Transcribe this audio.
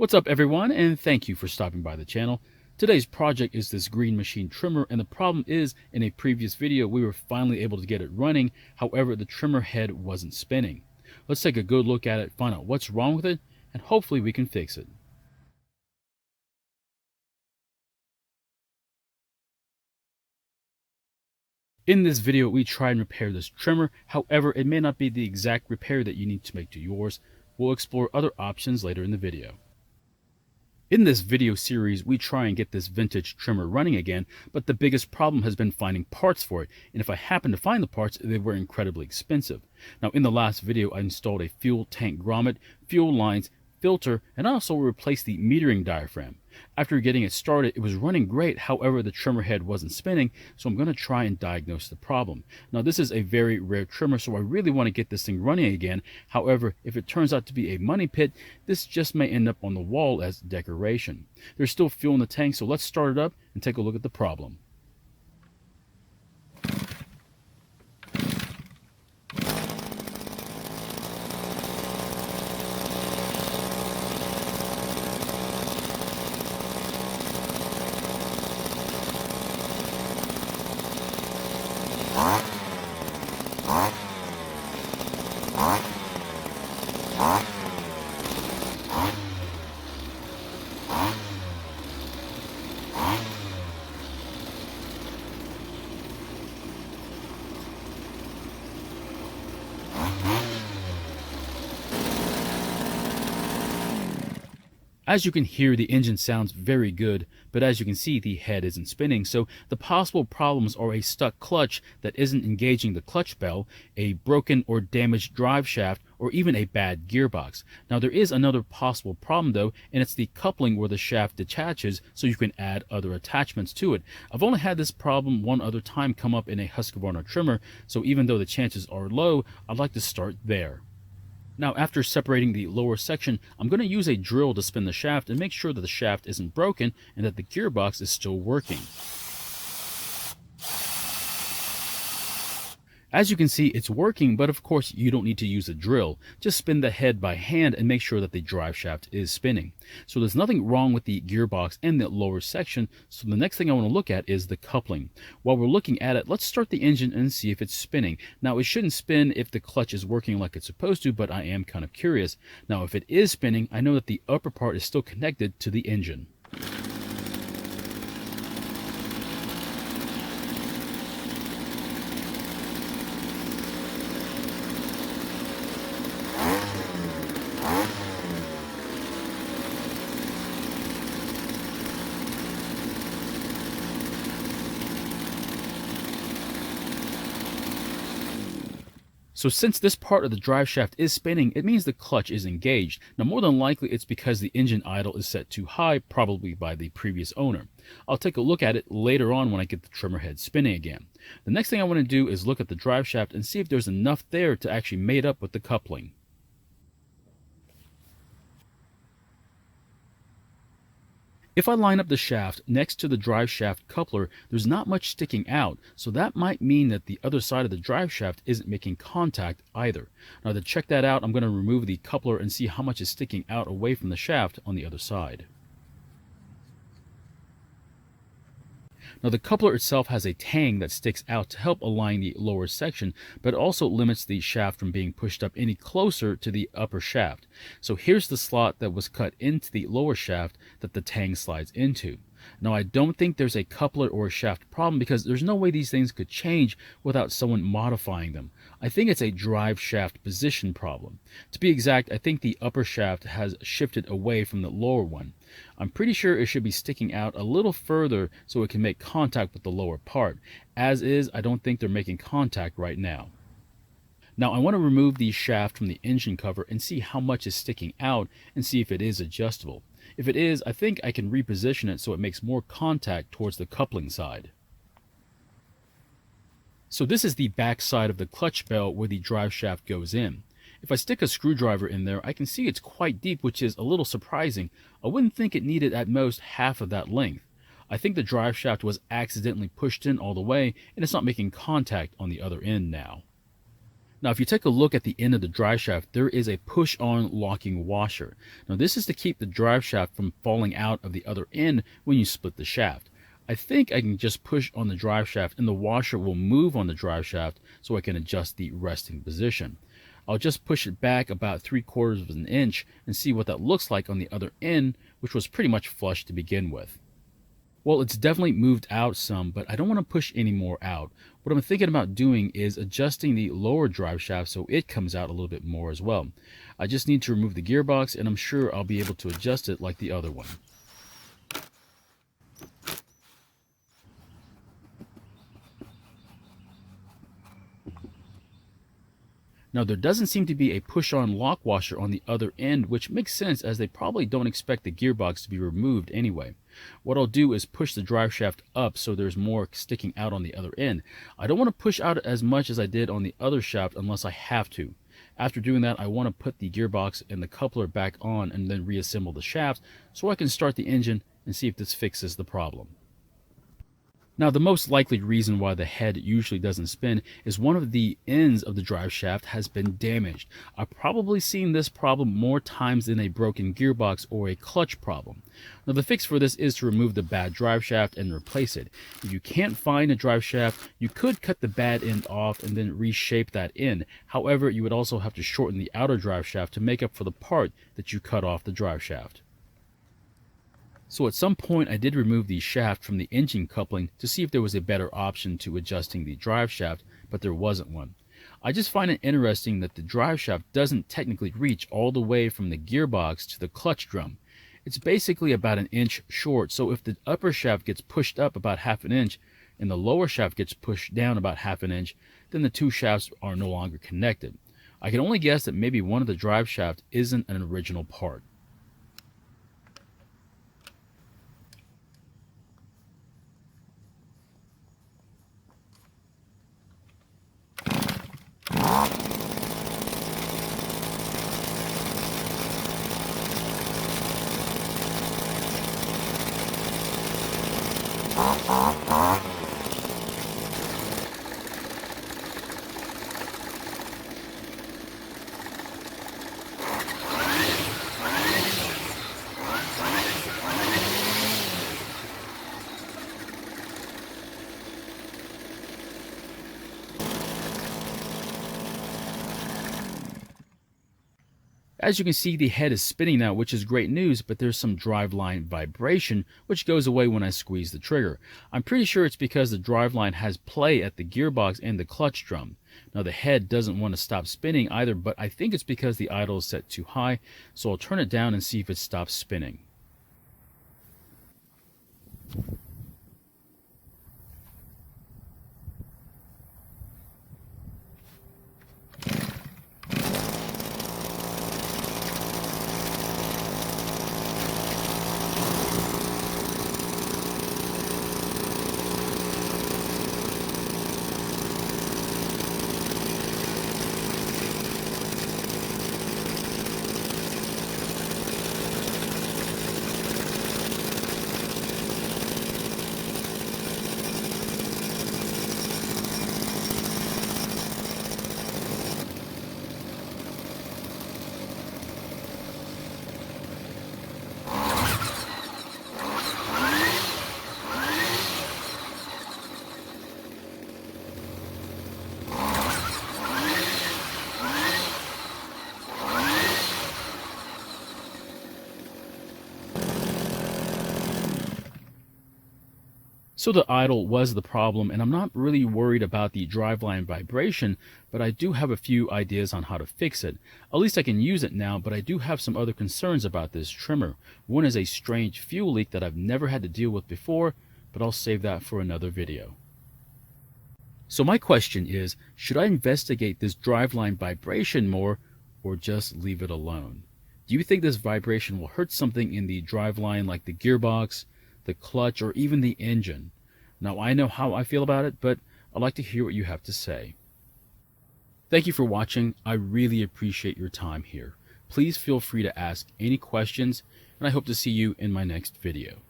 What's up everyone, and thank you for stopping by the channel. Today's project is this green machine trimmer, and the problem is, in a previous video we were finally able to get it running. However, the trimmer head wasn't spinning. Let's take a good look at it, find out what's wrong with it, and hopefully we can fix it. In this video we try and repair this trimmer. However, it may not be the exact repair that you need to make to yours. We'll explore other options later in the video. In this video series, we try and get this vintage trimmer running again, but the biggest problem has been finding parts for it, and if I happen to find the parts, they were incredibly expensive. Now, in the last video, I installed a fuel tank grommet, fuel lines, filter, and I also replaced the metering diaphragm. After getting it started, it was running great. However, the trimmer head wasn't spinning, so I'm going to try and diagnose the problem. Now, this is a very rare trimmer, so I really want to get this thing running again. However, if it turns out to be a money pit, this just may end up on the wall as decoration. There's still fuel in the tank, so let's start it up and take a look at the problem. As you can hear, the engine sounds very good, but as you can see, the head isn't spinning, so the possible problems are a stuck clutch that isn't engaging the clutch bell, a broken or damaged drive shaft, or even a bad gearbox. Now, there is another possible problem though, and it's the coupling where the shaft detaches so you can add other attachments to it. I've only had this problem one other time come up in a Husqvarna trimmer, so even though the chances are low, I'd like to start there. Now, after separating the lower section, I'm going to use a drill to spin the shaft and make sure that the shaft isn't broken and that the gearbox is still working. As you can see, it's working, but of course you don't need to use a drill. Just spin the head by hand and make sure that the drive shaft is spinning. So there's nothing wrong with the gearbox and the lower section, so the next thing I want to look at is the coupling. While we're looking at it, let's start the engine and see if it's spinning. Now, it shouldn't spin if the clutch is working like it's supposed to, but I am kind of curious. Now, if it is spinning, I know that the upper part is still connected to the engine. So since this part of the drive shaft is spinning, it means the clutch is engaged. Now, more than likely, it's because the engine idle is set too high, probably by the previous owner. I'll take a look at it later on when I get the trimmer head spinning again. The next thing I want to do is look at the drive shaft and see if there's enough there to actually mate up with the coupling. If I line up the shaft next to the drive shaft coupler, there's not much sticking out, so that might mean that the other side of the drive shaft isn't making contact either. Now, to check that out, I'm going to remove the coupler and see how much is sticking out away from the shaft on the other side. Now, the coupler itself has a tang that sticks out to help align the lower section, but it also limits the shaft from being pushed up any closer to the upper shaft. So here's the slot that was cut into the lower shaft that the tang slides into. Now, I don't think there's a coupler or a shaft problem because there's no way these things could change without someone modifying them. I think it's a drive shaft position problem. To be exact, I think the upper shaft has shifted away from the lower one. I'm pretty sure it should be sticking out a little further so it can make contact with the lower part. As is, I don't think they're making contact right now. Now, I want to remove the shaft from the engine cover and see how much is sticking out and see if it is adjustable. If it is, I think I can reposition it so it makes more contact towards the coupling side. So this is the back side of the clutch bell where the drive shaft goes in. If I stick a screwdriver in there, I can see it's quite deep, which is a little surprising. I wouldn't think it needed at most half of that length. I think the drive shaft was accidentally pushed in all the way and it's not making contact on the other end now. Now, if you take a look at the end of the drive shaft, there is a push-on locking washer. Now, this is to keep the drive shaft from falling out of the other end when you split the shaft. I think I can just push on the drive shaft and the washer will move on the drive shaft so I can adjust the resting position. I'll just push it back about 3/4 of an inch and see what that looks like on the other end, which was pretty much flush to begin with. Well, it's definitely moved out some, but I don't want to push any more out. What I'm thinking about doing is adjusting the lower drive shaft so it comes out a little bit more as well. I just need to remove the gearbox, and I'm sure I'll be able to adjust it like the other one. Now, there doesn't seem to be a push-on lock washer on the other end, which makes sense as they probably don't expect the gearbox to be removed anyway. What I'll do is push the drive shaft up so there's more sticking out on the other end. I don't want to push out as much as I did on the other shaft unless I have to. After doing that, I want to put the gearbox and the coupler back on and then reassemble the shaft so I can start the engine and see if this fixes the problem. Now, the most likely reason why the head usually doesn't spin is one of the ends of the drive shaft has been damaged. I've probably seen this problem more times than a broken gearbox or a clutch problem. Now, the fix for this is to remove the bad drive shaft and replace it. If you can't find a drive shaft, you could cut the bad end off and then reshape that end. However, you would also have to shorten the outer drive shaft to make up for the part that you cut off the drive shaft. So at some point I did remove the shaft from the engine coupling to see if there was a better option to adjusting the drive shaft, but there wasn't one. I just find it interesting that the drive shaft doesn't technically reach all the way from the gearbox to the clutch drum. It's basically about an inch short, so if the upper shaft gets pushed up about 1/2 inch and the lower shaft gets pushed down about 1/2 inch, then the two shafts are no longer connected. I can only guess that maybe one of the drive shaft isn't an original part. As you can see, the head is spinning now, which is great news, but there's some driveline vibration, which goes away when I squeeze the trigger. I'm pretty sure it's because the driveline has play at the gearbox and the clutch drum. Now, the head doesn't want to stop spinning either, but I think it's because the idle is set too high, so I'll turn it down and see if it stops spinning. So the idle was the problem, and I'm not really worried about the driveline vibration, but I do have a few ideas on how to fix it. At least I can use it now, but I do have some other concerns about this trimmer. One is a strange fuel leak that I've never had to deal with before, but I'll save that for another video. So my question is, should I investigate this driveline vibration more or just leave it alone? Do you think this vibration will hurt something in the driveline like the gearbox, the clutch, or even the engine? Now, I know how I feel about it, but I'd like to hear what you have to say. Thank you for watching. I really appreciate your time here. Please feel free to ask any questions, and I hope to see you in my next video.